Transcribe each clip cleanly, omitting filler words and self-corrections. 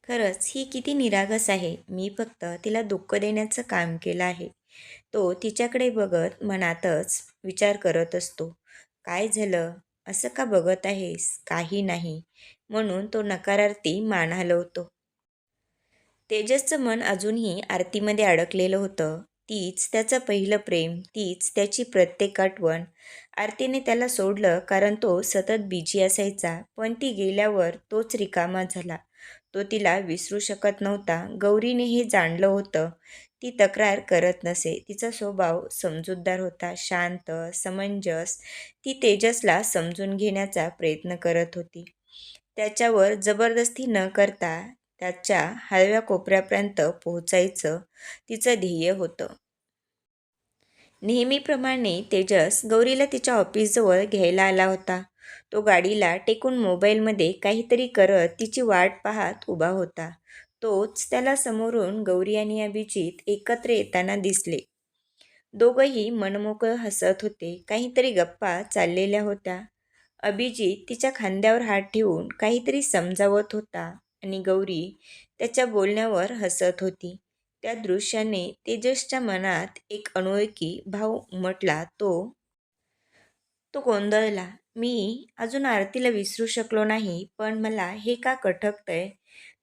खरंच ही किती निरागस आहे. मी फक्त तिला दुःख देण्याचं काम केलं आहे. तो तिच्याकडे बघत मनातच विचार करत असतो. काय झालं? असं का बघत आहेस? काही नाही. म्हणून तो नकारार्थी मान हलवतो. तेजसचं मन अजूनही आरतीमध्ये अडकलेलं होतं. तीच त्याचं पहिलं प्रेम, तीच त्याची प्रत्येक आठवण. आरतीने त्याला सोडलं कारण तो सतत बिझी असायचा, पण ती गेल्यावर तोच रिकामा झाला. तो तिला विसरू शकत नव्हता. गौरीने हे जाणलं होतं. ती तक्रार करत नसे. तिचा स्वभाव समजूतदार होता, शांत, समंजस. ती तेजसला समजून घेण्याचा प्रयत्न करत होती. त्याच्यावर जबरदस्ती न करता त्याच्या हळव्या कोपऱ्यापर्यंत पोहोचायचं तिचं ध्येय होतं. नेहमीप्रमाणे तेजस गौरीला तिच्या ऑफिसजवळ घ्यायला आला होता. तो गाडीला टेकून मोबाईलमध्ये काहीतरी करत तिची वाट पाहत उभा होता. तोच त्याला समोरून गौरी आणि अभिजित एकत्र येताना दिसले. दोघंही मनमोकळं हसत होते. काहीतरी गप्पा चाललेल्या होत्या. अभिजित तिच्या खांद्यावर हात ठेवून काहीतरी समजावत होता आणि गौरी त्याच्या बोलण्यावर हसत होती. त्या दृश्याने तेजसच्या मनात एक अनोळखी भाव उमटला. तो गोंधळला. मी अजून आरतीला विसरू शकलो नाही, पण मला हे का खटकतंय?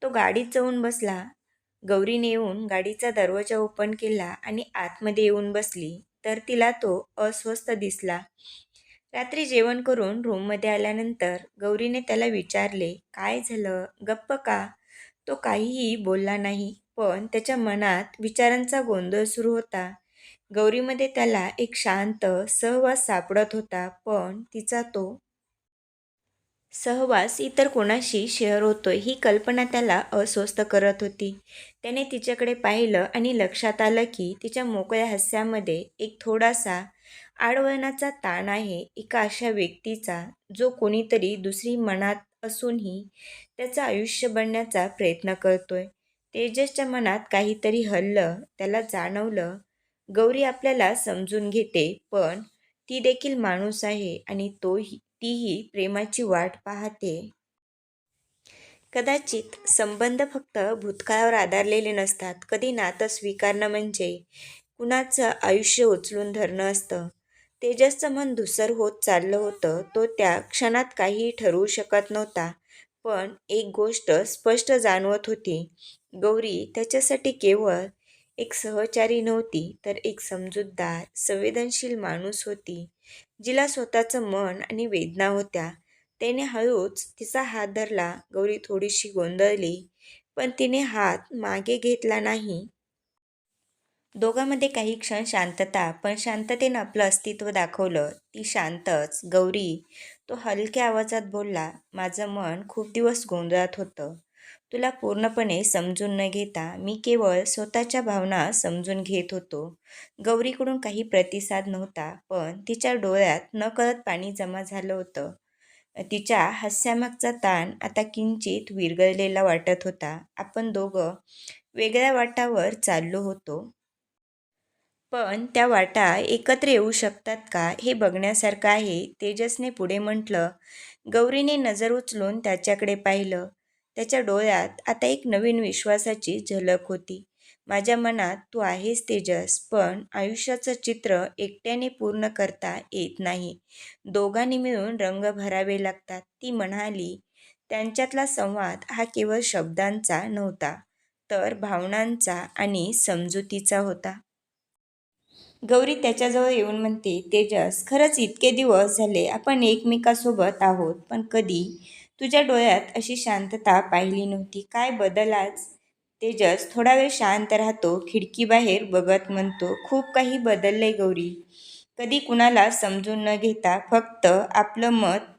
तो गाडीत जाऊन बसला. गौरीने येऊन गाडीचा दरवाजा ओपन केला आणि आतमध्ये येऊन बसली, तर तिला तो अस्वस्थ दिसला. रात्री जेवण करून रूममध्ये आल्यानंतर गौरीने त्याला विचारले, काय झालं? गप्प का? तो काहीही बोलला नाही, पण त्याच्या मनात विचारांचा गोंधळ सुरू होता. गौरीमध्ये त्याला एक शांत सहवास सापडत होता, पण तिचा तो सहवास इतर कोणाशी शेअर होतोय ही कल्पना त्याला अस्वस्थ करत होती. त्याने तिच्याकडे पाहिलं आणि लक्षात आलं की तिच्या मोकळ्या हास्यामध्ये एक थोडासा आडवळणाचा ताण आहे. एका अशा व्यक्तीचा जो कोणीतरी दुसरी मनात असूनही त्याचं आयुष्य बनण्याचा प्रयत्न करतोय. तेजसच्या मनात काहीतरी हललं. त्याला जाणवलं, गौरी आपल्याला समजून घेते, पण ती देखील माणूस आहे आणि तीही प्रेमाची वाट पाहते. कदाचित संबंध फक्त भूतकाळावर आधारलेले नसतात. कधी नातं स्वीकारणं म्हणजे कुणाचं आयुष्य उचलून धरणं असतं. तेजसचं मन धुसर होत चाललं होतं. तो त्या क्षणात काहीही ठरवू शकत नव्हता. पण एक गोष्ट स्पष्ट जाणवत होती. गौरी त्याच्यासाठी केवळ एक सहचारी नव्हती, तर एक समजूतदार, संवेदनशील माणूस होती, जिला स्वतःचं मन आणि वेदना होत्या. त्याने हळूच तिचा हात धरला. गौरी थोडीशी गोंधळली, पण तिने हात मागे घेतला नाही. दोघांमध्ये काही क्षण शांतता, पण शांततेनं आपलं अस्तित्व दाखवलं. ती शांतच. गौरी, तो हलक्या आवाजात बोलला, माझं मन खूप दिवस गोंधळात होतं. तुला पूर्णपणे समजून न घेता मी केवळ स्वतःच्या भावना समजून घेत होतो. गौरीकडून काही प्रतिसाद नव्हता, पण तिच्या डोळ्यात नकळत पाणी जमा झालं होतं. तिच्या हास्यामागचा ताण आता किंचित विरघळलेला वाटत होता. आपण दोघं वेगळ्या वाटावर चाललो होतो. पण त्या वाटा एकत्र येऊ शकतात का हे बघण्यासारखं आहे. तेजसने पुढे म्हटलं. गौरीने नजर उचलून त्याच्याकडे पाहिलं. त्याच्या डोळ्यात आता एक नवीन विश्वासाची झलक होती. माझ्या मनात तू आहेस तेजस, पण आयुष्याचं चित्र एकट्याने पूर्ण करता येत नाही. दोघांनी मिळून रंग भरावे लागतात. ती म्हणाली. त्यांच्यातला संवाद हा केवळ शब्दांचा नव्हता, तर भावनांचा आणि समजुतीचा होता. गौरी त्याच्याजवळ येऊन म्हणते, तेजस, खरंच इतके दिवस झाले आपण एकमेकासोबत आहोत, पण कधी तुझ्या डोळ्यात अशी शांतता पाहिली नव्हती. काय बदल आज? तेजस थोडा वेळ शांत राहतो. खिडकीबाहेर बघत म्हणतो, खूप काही बदललंय गौरी. कधी कुणाला समजून न घेता फक्त आपलं मत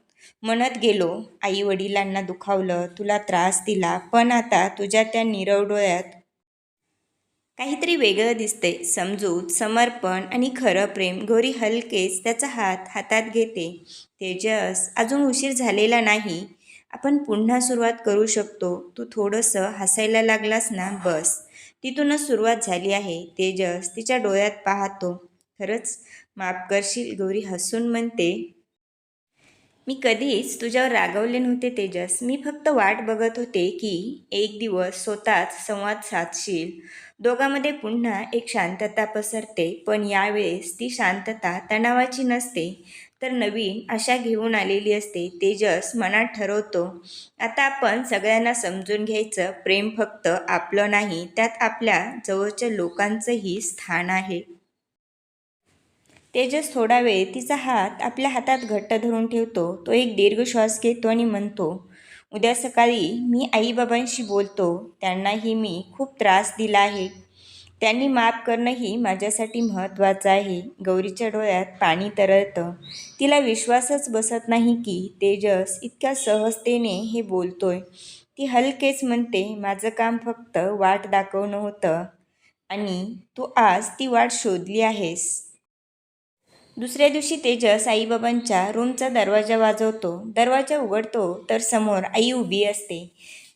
म्हणत गेलो. आई वडिलांना दुखावलं, तुला त्रास दिला, पण आता तुझ्या त्या नीरव डोळ्यात काहीतरी वेगळं दिसते. समजूत, समर्पण आणि खरं प्रेम. गौरी हलकेच त्याचा हात हातात घेते. तेजस, अजून उशीर झालेला नाही. आपण पुन्हा सुरुवात करू शकतो. तू थोडंसं हसायला लागलास ना, बस तिथूनच सुरुवात झाली आहे. तेजस तिच्या डोळ्यात पाहतो. खरंच माफ करशील? गौरी हसून म्हणते, मी कधीच तुझ्यावर रागवले नव्हते तेजस. मी फक्त वाट बघत होते की एक दिवस स्वतःच संवाद साधशील. दोघांमध्ये पुन्हा एक शांतता पसरते, पण यावेळेस ती शांतता तणावाची नसते, तर नवीन आशा घेऊन आलेली असते. तेजस मनात ठरवतो, आता आपण सगळ्यांना समजून घ्यायचं. प्रेम फक्त आपलं नाही, त्यात आपल्या जवळच्या लोकांचंही स्थान आहे. तेजस थोडा वेळ तिचा हात आपल्या हातात घट्ट धरून ठेवतो. तो एक दीर्घ श्वास घेतो आणि म्हणतो, उद्या सकाळी मी आईबाबांशी बोलतो. त्यांनाही मी खूप त्रास दिला आहे. त्यांनी माफ करणंही माझ्यासाठी महत्त्वाचं आहे. गौरीच्या डोळ्यात पाणी तरळतं. तिला विश्वासच बसत नाही की तेजस इतक्या सहजतेने हे बोलतोय. ती हलकेच म्हणते, माझं काम फक्त वाट दाखवणं होतं आणि तू आज ती वाट शोधली आहेस. दुसऱ्या दिवशी तेजस आईबाबांच्या रूमचा दरवाजा वाजवतो. दरवाजा उघडतो तर समोर आई उभी असते.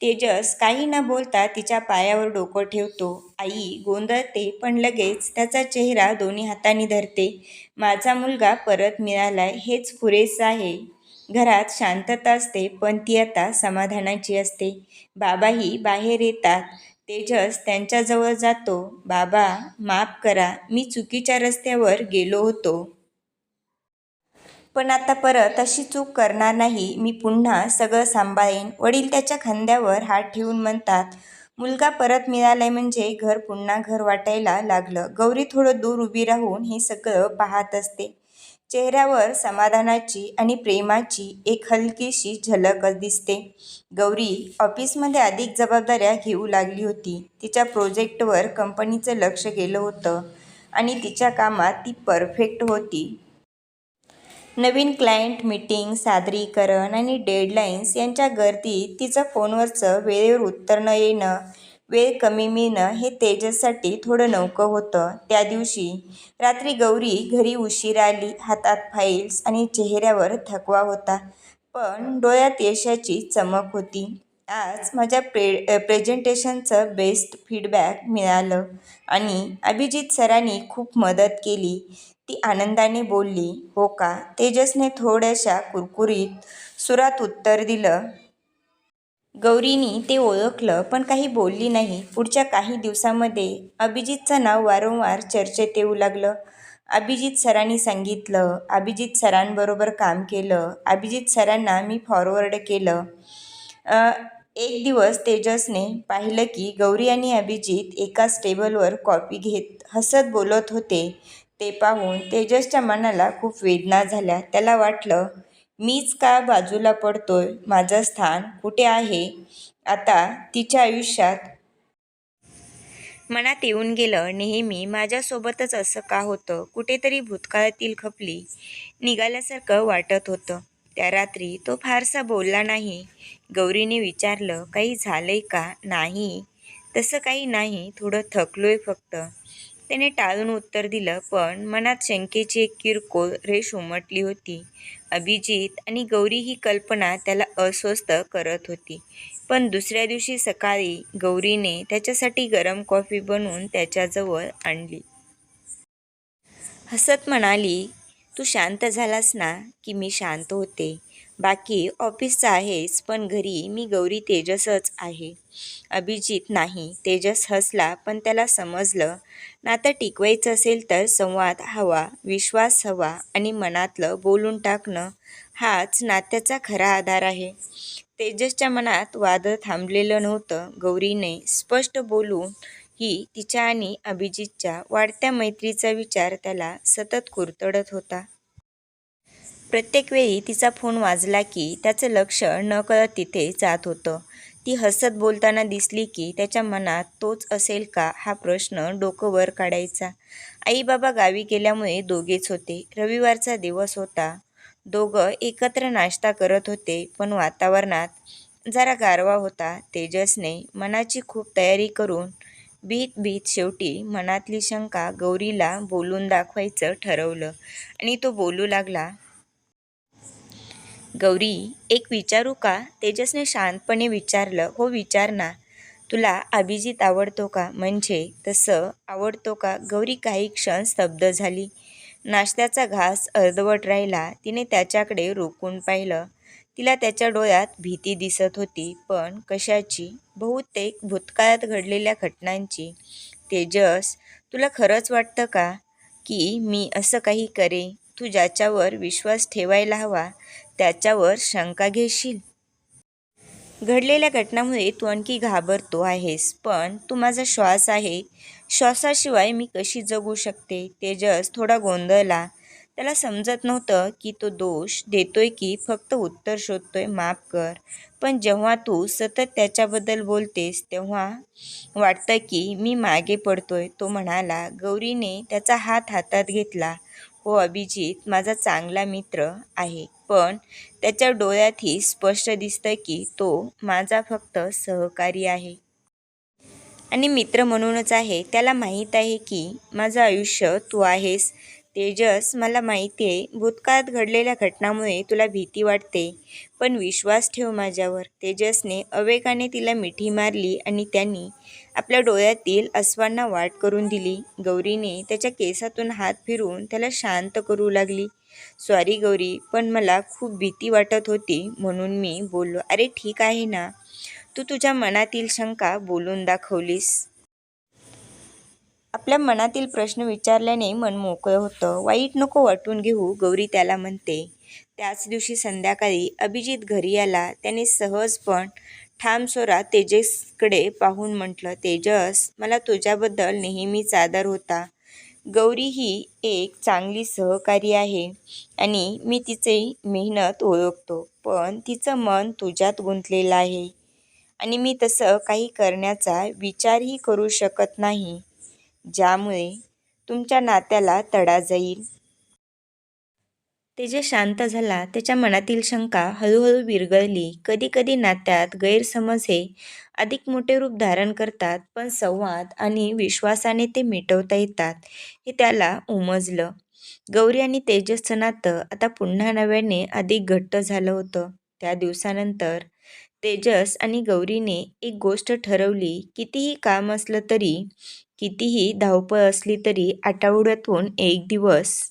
तेजस काही न बोलता तिच्या पायावर डोकं ठेवतो. आई गोंधळते, पण लगेच त्याचा चेहरा दोन्ही हातांनी धरते. माझा मुलगा परत मिळालाय, हेच पुरेसं आहे. घरात शांतता असते, पण ती आता समाधानाची असते. बाबाही बाहेर येतात. तेजस त्यांच्याजवळ जातो. बाबा, माफ करा, मी चुकीच्या रस्त्यावर गेलो होतो. पण आता परत अशी चूक करणार नाही. मी पुन्हा सगळं सांभाळेन. वडील त्याच्या खांद्यावर हात ठेवून म्हणतात, मुलगा परत मिळालाय म्हणजे घर पुन्हा घर वाटायला लागलं. गौरी थोडं दूर उभी राहून हे सगळं पाहत असते. चेहऱ्यावर समाधानाची आणि प्रेमाची एक हलकीशी झलक दिसते. गौरी ऑफिसमध्ये अधिक जबाबदाऱ्या घेऊ लागली होती. तिच्या प्रोजेक्टवर कंपनीचं लक्ष गेलं होतं आणि तिच्या कामात ती परफेक्ट होती. नवीन क्लायंट मीटिंग, सादरीकरण आणि डेडलाईन्स यांच्या गर्दीत तिचं फोनवरचं वेळेवर उत्तर न येणं, वेळ कमी मिळणं हे तेजससाठी थोडं नवखं होतं. त्या दिवशी रात्री गौरी घरी उशिरा आली. हातात फाईल्स आणि चेहऱ्यावर थकवा होता, पण डोळ्यात यशाची चमक होती. आज माझ्या प्रेझेंटेशनचं बेस्ट फीडबॅक मिळालं आणि अभिजित सरांनी खूप मदत केली, ती आनंदाने बोलली. हो का? तेजसने थोड्याशा कुरकुरीत सुरात उत्तर दिलं. गौरीनी ते ओळखलं, पण काही बोलली नाही. पुढच्या काही दिवसांमध्ये अभिजितचं नाव वारंवार चर्चेत येऊ लागलं. अभिजित सरांनी सांगितलं, अभिजित सरांबरोबर काम केलं, अभिजित सरांना मी फॉरवर्ड केलं. एक दिवस तेजसने पाहिलं की गौरी आणि अभिजित एकाच टेबलवर कॉफी घेत हसत बोलत होते. ते पाहून तेजसच्या मनाला खूप वेदना झाल्या. त्याला वाटलं, मीच का बाजूला पडतोय? माझं स्थान कुठे आहे आता तिच्या आयुष्यात? मनात येऊन गेलं, नेहमी माझ्यासोबतच असं का होतं? कुठेतरी भूतकाळातील खपली निघाल्यासारखं वाटत होतं. त्या रात्री तो फारसा बोलला नाही. गौरीने विचारलं, काही झालंय का? नाही, तसं काही नाही, थोडं थकलोय फक्त. त्याने टाळून उत्तर दिलं, पण मनात शंकेची एक किरकोळ रेष उमटली होती. अभिजित आणि गौरी ही कल्पना त्याला अस्वस्थ करत होती. पण दुसऱ्या दिवशी सकाळी गौरीने त्याच्यासाठी गरम कॉफी बनवून त्याच्याजवळ आणली. हसत म्हणाली, तू शांत झालास ना? की मी शांत होते. बाकी ऑफिसचं आहेच, पण घरी मी गौरी तेजसच आहे, अभिजित नाही. तेजस हसला, पण त्याला समजलं, नातं टिकवायचं असेल तर संवाद हवा, विश्वास हवा आणि मनातलं बोलून टाकणं हाच नात्याचा खरा आधार आहे. तेजसच्या मनात वादळ थांबलेलं नव्हतं. गौरीने स्पष्ट बोलून ही तिच्या आणि अभिजितच्या वाढत्या मैत्रीचा विचार त्याला सतत कुरतडत होता. प्रत्येक वेळी तिचा फोन वाजला की त्याचं लक्ष नकळत तिथे जात होतं. ती हसत बोलताना दिसली की त्याच्या मनात तोच असेल का हा प्रश्न डोकं वर काढायचा. आई बाबा गावी गेल्यामुळे दोघेच होते. रविवारचा दिवस होता. दोघं एकत्र नाश्ता करत होते, पण वातावरणात जरा गारवा होता. तेजसने मनाची खूप तयारी करून भीत शेवटी मनातली शंका गौरीला बोलून दाखवायचं ठरवलं आणि तो बोलू लागला. गौरी, एक विचारू का? तेजसने शांतपणे विचारलं. हो, विचार ना. तुला अभिजित आवडतो का? म्हणजे तसं आवडतो का? गौरी काही क्षण स्तब्ध झाली. नाश्त्याचा घास अर्धवट राहिला. तिने त्याच्याकडे रोखून पाहिलं. तिला त्याच्या डोळ्यात भीती दिसत होती, पण कशाची? बहुतेक भूतकाळात घडलेल्या घटनांची. तेजस, तुला खरंच वाटतं का की मी असं काही करेन? तू ज्याच्यावर विश्वास ठेवायला हवा त्याच्यावर शंका घेशील? घडलेल्या घटनांमुळे तू आणखी घाबरतो आहेस, पण तू माझा श्वास आहे. श्वासाशिवाय मी कशी जगू शकते? तेजस थोडा गोंधळला. त्याला समजत नव्हतं की तो दोष देतोय की फक्त उत्तर शोधतोय. माफ कर, पण जेव्हा तू सतत त्याच्याबद्दल बोलतेस तेव्हा वाटतं की मी मागे पडतोय. तो म्हणाला. गौरीने त्याचा हात हातात घेतला. हो अभिजित माझा चांगला मित्र आहे, पण त्याच्या डोळ्यातही स्पष्ट दिसतं की तो माझा फक्त सहकारी आहे. आणि मित्र म्हणूनच आहे. त्याला माहीत आहे की माझं आयुष्य तू आहेस. तेजस, मला माहिती आहे भूतकाळात घडलेल्या घटनांमुळे तुला भीती वाटते, पण विश्वास ठेव माझ्यावर. तेजसने अवेगाने तिला मिठी मारली आणि त्यांनी आपल्या डोळ्यातील अश्रूंना वाट करून दिली. गौरीने त्याच्या केसातून हात फिरवून त्याला शांत करू लागली. सॉरी गौरी, पण मला खूप भीती वाटत होती म्हणून मी बोललो. अरे ठीक आहे ना, तू तुझ्या मनातील शंका बोलून दाखवलीस. आपल्या मनातील प्रश्न विचारल्याने मन मोकळं होतं. वाईट नको वाटून घेऊ, गौरी त्याला म्हणते. त्याच दिवशी संध्याकाळी अभिजित घरी आला. त्याने सहज पण ठाम स्वरात तेजसकडे पाहून म्हटलं, तेजस, मला तुझ्याबद्दल नेहमीच आदर होता. गौरी ही एक चांगली सहकारी आहे आणि मी तिची मेहनत ओळखतो, पण तिचं मन तुझ्यात गुंतलेलं आहे आणि मी तसं काही करण्याचा विचारही करू शकत नाही ज्यामुळे तुमच्या नात्याला तडा जाईल. तेजस शांत झाला. त्याच्या मनातील शंका हळूहळू विरघळली. कधीकधी नात्यात गैरसमज हे अधिक मोठे रूप धारण करतात, पण संवाद आणि विश्वासाने ते मिटवता येतात, हे त्याला उमजलं. गौरी आणि तेजसचं नातं आता पुन्हा नव्याने अधिक घट्ट झालं होतं. त्या दिवसानंतर तेजस आणि गौरीने एक गोष्ट ठरवली. कितीही काम असलं तरी, कितीही धावपळ असली तरी आठवड्यातून एक दिवस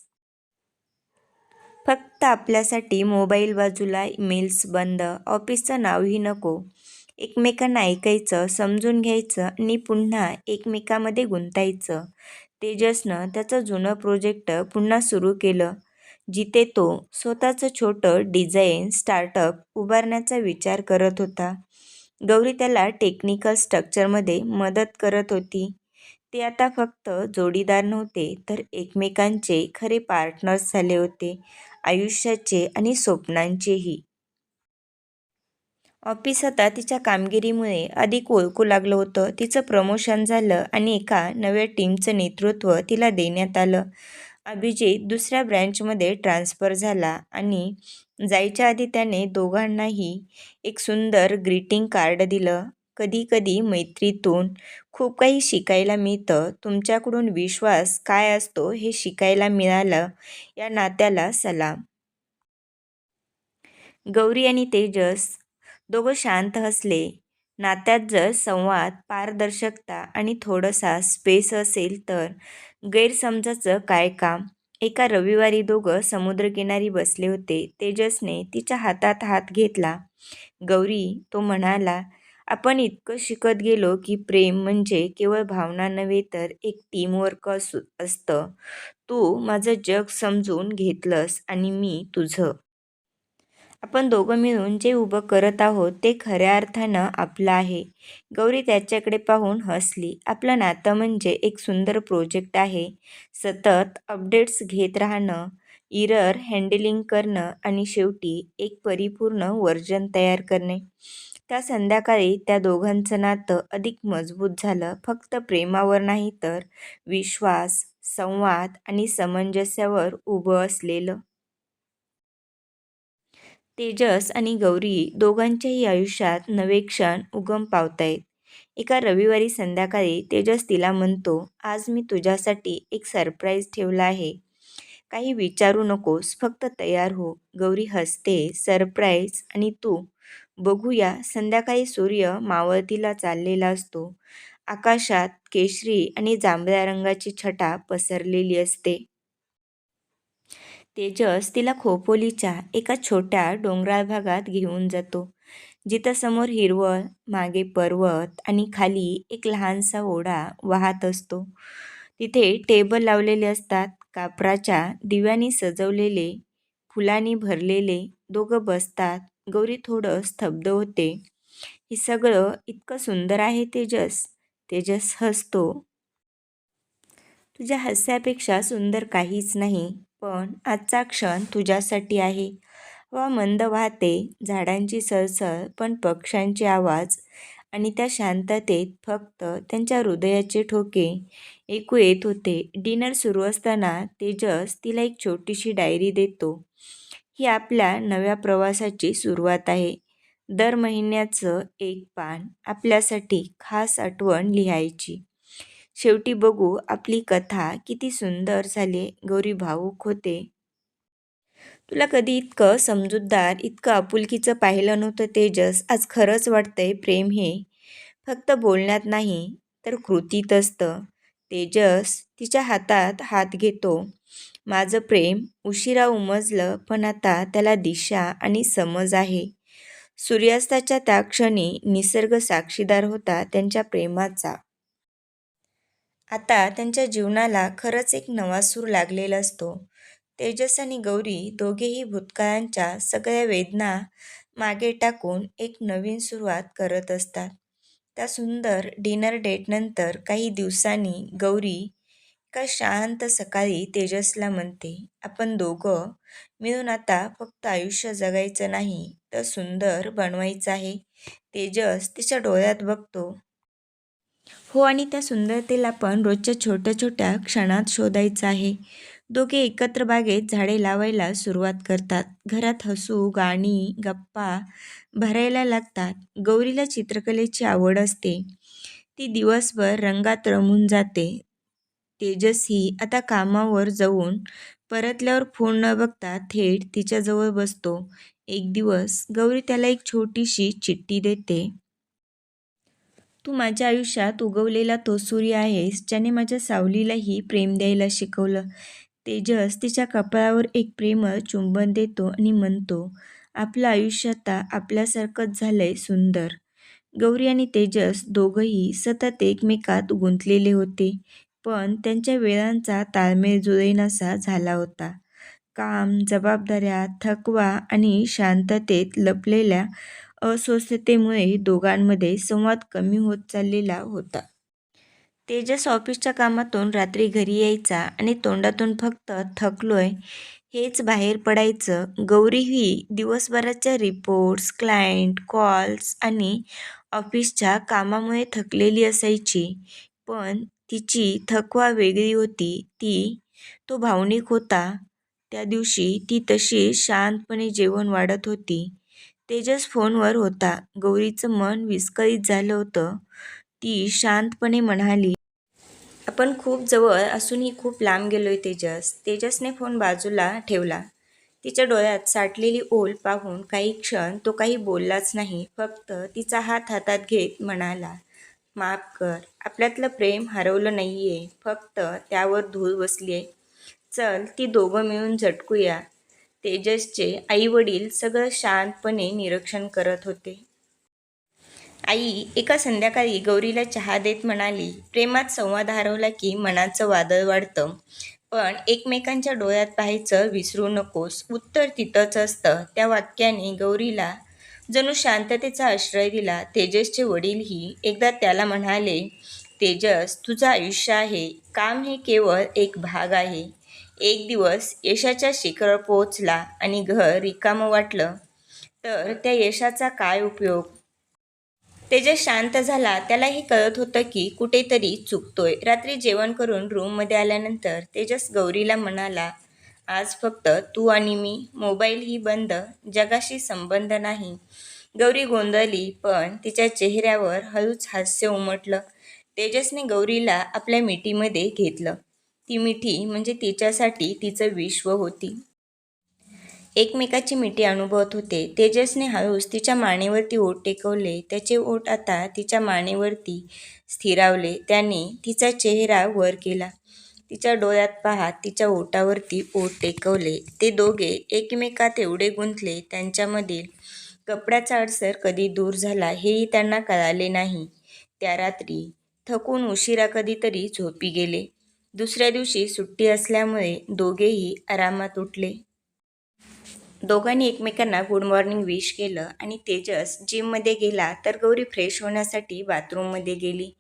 फक्त आपल्यासाठी. मोबाईल बाजूला, ईमेल्स बंद, ऑफिसचं नावही नको. एकमेकांना ऐकायचं, समजून घ्यायचं आणि पुन्हा एकमेकांमध्ये गुंतायचं. तेजसनं त्याचं जुनं प्रोजेक्ट पुन्हा सुरू केलं, जिथे तो स्वतःचं छोटं डिझाईन स्टार्टअप उभारण्याचा विचार करत होता. गौरी त्याला टेक्निकल स्ट्रक्चरमध्ये मदत करत होती. ते आता फक्त जोडीदार नव्हते, तर एकमेकांचे खरे पार्टनर्स झाले होते, आयुष्याचे आणि स्वप्नांचेही. ऑफिस आता तिच्या कामगिरीमुळे अधिक ओळखू लागलं होतं. तिचं प्रमोशन झालं आणि एका नव्या टीमचं नेतृत्व तिला देण्यात आलं. अभिजित दुसऱ्या ब्रँचमध्ये ट्रान्स्फर झाला आणि जायच्या आधी त्याने दोघांनाही एक सुंदर ग्रीटिंग कार्ड दिलं. कधीकधी मैत्रीतून खूप काही शिकायला मिळतं. तुमच्याकडून विश्वास काय असतो हे शिकायला मिळालं. या नात्याला सलाम. गौरी आणि तेजस दोघं शांत हसले. नात्यात जर संवाद, पारदर्शकता आणि थोडासा स्पेस असेल तर गैरसमजाचं काय काम? एका रविवारी दोघं समुद्रकिनारी बसले होते. तेजसने तिच्या हातात हात घेतला. गौरी, तो म्हणाला, आपण इतकं शिकत गेलो की प्रेम म्हणजे केवळ भावना नव्हे तर एक टीमवर्क असतं. तू माझं जग समजून घेतलंस आणि मी तुझं. आपण दोघं मिळून जे उभं करत आहोत ते खऱ्या अर्थानं आपलं आहे. गौरी त्याच्याकडे पाहून हसली. आपलं नातं म्हणजे एक सुंदर प्रोजेक्ट आहे. सतत अपडेट्स घेत राहणं, इरर हँडलिंग करणं आणि शेवटी एक परिपूर्ण व्हर्जन तयार करणे. त्या संध्याकाळी त्या दोघांचं नातं अधिक मजबूत झालं. फक्त प्रेमावर नाही तर विश्वास, संवाद आणि सामंजस्यावर उभं असलेलं. तेजस आणि गौरी दोघांच्याही आयुष्यात नवे क्षण उगम पावतायत. एका रविवारी संध्याकाळी तेजस तिला म्हणतो, आज मी तुझ्यासाठी एक सरप्राईज ठेवला आहे. काही विचारू नकोस, फक्त तयार हो. गौरी हसते. सरप्राईज? आणि तू? बघूया. संध्याकाळी सूर्य मावळतीला चाललेला असतो. आकाशात केशरी आणि जांभळ्या रंगाची छटा पसरलेली असते. तेजस तिला खोपोलीच्या एका छोट्या डोंगराळ भागात घेऊन जातो, जिथं समोर हिरवळ, मागे पर्वत आणि खाली एक लहानसा ओढा वाहत असतो. तिथे टेबल लावलेले असतात, कापराच्या दिव्यांनी सजवलेले, फुलांनी भरलेले. दोघं बसतात. गौरी थोडं स्तब्ध होते. हे सगळं इतकं सुंदर आहे तेजस. तेजस हसतो. तुझ्या हास्यापेक्षा सुंदर काहीच नाही. पण आजचा क्षण तुझ्यासाठी आहे. हवा मंद वाहते, झाडांची सळसळ, पण पक्ष्यांचे आवाज आणि त्या शांततेत फक्त त्यांच्या हृदयाचे ठोके ऐकू येत होते. डिनर सुरू असताना तेजस तिला एक छोटीशी डायरी देतो. ही आपल्या नव्या प्रवासाची सुरुवात आहे. दर महिन्याचं एक पान, आपल्यासाठी खास आठवण लिहायची. शेवटी बघू आपली कथा किती सुंदर झाली. गौरी भावूक होते. तुला कधी इतकं समजूतदार, इतकं आपुलकीचं पाहिलं नव्हतं तेजस. आज खरंच वाटतंय प्रेम हे फक्त बोलण्यात नाही तर कृतीत असतं. तेजस तिच्या हातात हात घेतो. माझं प्रेम उशिरा उमजलं, पण आता त्याला दिशा आणि समज आहे. सूर्यास्ताच्या त्या क्षणी निसर्ग साक्षीदार होता त्यांच्या प्रेमाचा. आता त्यांच्या जीवनाला खरंच एक नवा सूर लागलेला असतो. तेजस आणि गौरी दोघेही भूतकाळांच्या सगळ्या वेदना मागे टाकून एक नवीन सुरुवात करत असतात. त्या सुंदर डिनर डेटनंतर काही दिवसांनी गौरी एका शांत सकाळी तेजसला म्हणते, आपण दोघं मिळून आता फक्त आयुष्य जगायचं नाही तर सुंदर बनवायचं आहे. तेजस तिच्या डोळ्यात बघतो. हो, आणि त्या सुंदरतेला पण रोजच्या छोट्या छोट्या क्षणात शोधायचं आहे. दोघे एकत्र बागेत झाडे लावायला सुरुवात करतात. घरात हसू, गाणी, गप्पा भरायला लागतात. गौरीला चित्रकलेची आवड असते. ती दिवसभर रंगात रमून जाते. तेजसही आता कामावर जाऊन परतल्यावर फोन न बघता थेट तिच्याजवळ बसतो. एक दिवस गौरी त्याला एक छोटीशी चिठ्ठी देते. तू माझ्या आयुष्यात उगवलेला तो सूर्य आहेस, ज्याने माझ्या सावलीलाही प्रेम द्यायला शिकवलं. तेजस तिच्या कपाळावर एक प्रेमळ चुंबन देतो आणि म्हणतो, आपलं आयुष्य आता आपल्यासारखंच झालंय सुंदर. गौरी आणि तेजस दोघंही सतत एकमेकात गुंतलेले होते, पण त्यांच्या वेळांचा ताळमेळ जुळेनासा झाला होता. काम, जबाबदाऱ्या, थकवा आणि शांततेत लपलेल्या अस्वस्थतेमुळे दोघांमध्ये संवाद कमी होत चाललेला होता. तेजस ऑफिसच्या कामातून रात्री घरी यायचा आणि तोंडातून फक्त थकलोय हेच बाहेर पडायचं. गौरी ही दिवसभराच्या रिपोर्ट्स, क्लायंट, कॉल्स आणि ऑफिसच्या कामामुळे थकलेली असायची. पण तिची थकवा वेगळी होती. तो भावनिक होता. त्या दिवशी ती तशी शांतपणे जेवण वाढत होती. तेजस फोनवर होता. गौरीचं मन विस्कळीत झालं होतं. ती शांतपणे म्हणाली, आपण खूप जवळ असूनही खूप लांब गेलोय तेजस. तेजसने फोन बाजूला ठेवला. तिच्या डोळ्यात साठलेली ओल पाहून काही क्षण तो काही बोललाच नाही. फक्त तिचा हात हातात घेत म्हणाला, माफ कर, आपल्यातलं प्रेम हरवलं नाहीये, फक्त त्यावर धूळ बसलीये. चल ती दोघं मिळून झटकूया. तेजसचे आई वडील सगळं शांतपणे निरीक्षण करत होते. आई एका संध्याकाळी गौरीला चहा देत म्हणाली, प्रेमात संवाद हरवला की मनाचं वादळ वाढतं, पण एकमेकांच्या डोळ्यात पाहायचं विसरू नकोस, उत्तर तिथंच असतं. त्या वाक्याने गौरीला जणू शांततेचा आश्रय दिला. तेजसचे वडीलही एकदा त्याला म्हणाले, तेजस, तुझं आयुष्य आहे, काम हे केवळ एक भाग आहे. एक दिवस यशाच्या शिखरावर पोहोचला आणि घर रिकामं वाटलं तर त्या यशाचा काय उपयोग. तेजस शांत झाला. त्यालाही कळत होतं की कुठेतरी चुकतोय. रात्री जेवण करून रूममध्ये आल्यानंतर तेजस गौरीला म्हणाला, आज फक्त तू आणि मी, मोबाईलही बंद, जगाशी संबंध नाही. गौरी गोंधळली, पण तिच्या चेहऱ्यावर हळूच हास्य उमटलं. तेजसने गौरीला आपल्या मिठीमध्ये घेतलं. ती मिठी म्हणजे तिच्यासाठी तिचं विश्व होती. एकमेकाची मिठी अनुभवत होते. तेजसने हळूच तिच्या मानेवरती ओठ टेकवले. त्याचे ओठ आता तिच्या मानेवरती स्थिरावले. त्याने तिचा चेहरा वर केला. तिच्या डोळ्यात पाहत तिच्या ओठावरती ओठ टेकवले. ते दोघे एकमेकात एवढे गुंतले, त्यांच्यामधील कपड्याचा अडसर कधी दूर झाला हेही त्यांना कळाले नाही. त्या रात्री थकून उशिरा कधीतरी झोपी गेले. दुसऱ्या दिवशी सुट्टी असल्यामुळे दोघेही आरामात उठले. दोघांनी एकमेकांना गुड मॉर्निंग विश केलं आणि तेजस जिममध्ये गेला तर गौरी फ्रेश होण्यासाठी बाथरूममध्ये गेली.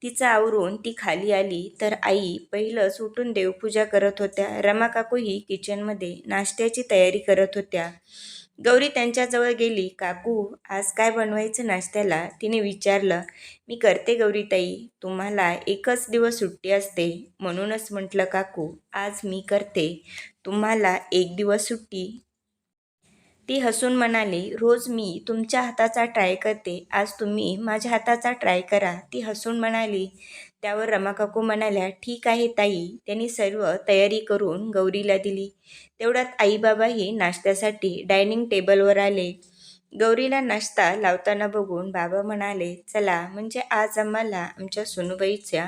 तिचं आवरून ती खाली आली तर आई पहिलंच उठून देवपूजा करत होत्या. रमा काकूही किचनमध्ये नाश्त्याची तयारी करत होत्या. गौरी त्यांच्याजवळ गेली. काकू, आज काय बनवायचं नाश्त्याला? तिने विचारलं. मी करते गौरीताई, तुम्हाला एकच दिवस सुट्टी असते म्हणूनच म्हटलं काकू, आज मी करते, तुम्हाला एक दिवस सुट्टी. ती हसून म्हणाली, रोज मी तुमच्या हाताचा ट्राय करते, आज तुम्ही माझ्या हाताचा ट्राय करा. ती हसून म्हणाली. त्यावर रमाकाकू म्हणाल्या, ठीक आहे ताई. त्यांनी सर्व तयारी करून गौरीला दिली. तेवढ्यात आईबाबाही नाश्त्यासाठी डायनिंग टेबलवर आले. गौरीला नाश्ता लावताना बघून बाबा म्हणाले, चला म्हणजे आज आम्हाला आमच्या सोनूबाईच्या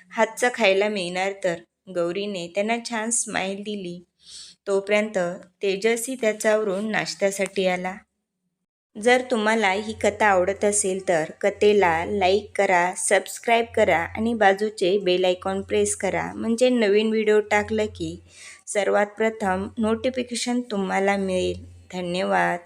हातचं खायला मिळणार तर. गौरीने त्यांना छान स्माईल दिली. तोपर्यंत तेजसही त्याच्यावरून नाश्त्यासाठी आला. जर तुम्हाला ही कथा आवडत असेल तर कथेला लाईक करा, सबस्क्राईब करा आणि बाजूचे बेल आयकॉन प्रेस करा, म्हणजे नवीन व्हिडिओ टाकलं की सर्वात प्रथम नोटिफिकेशन तुम्हाला मिळेल. धन्यवाद.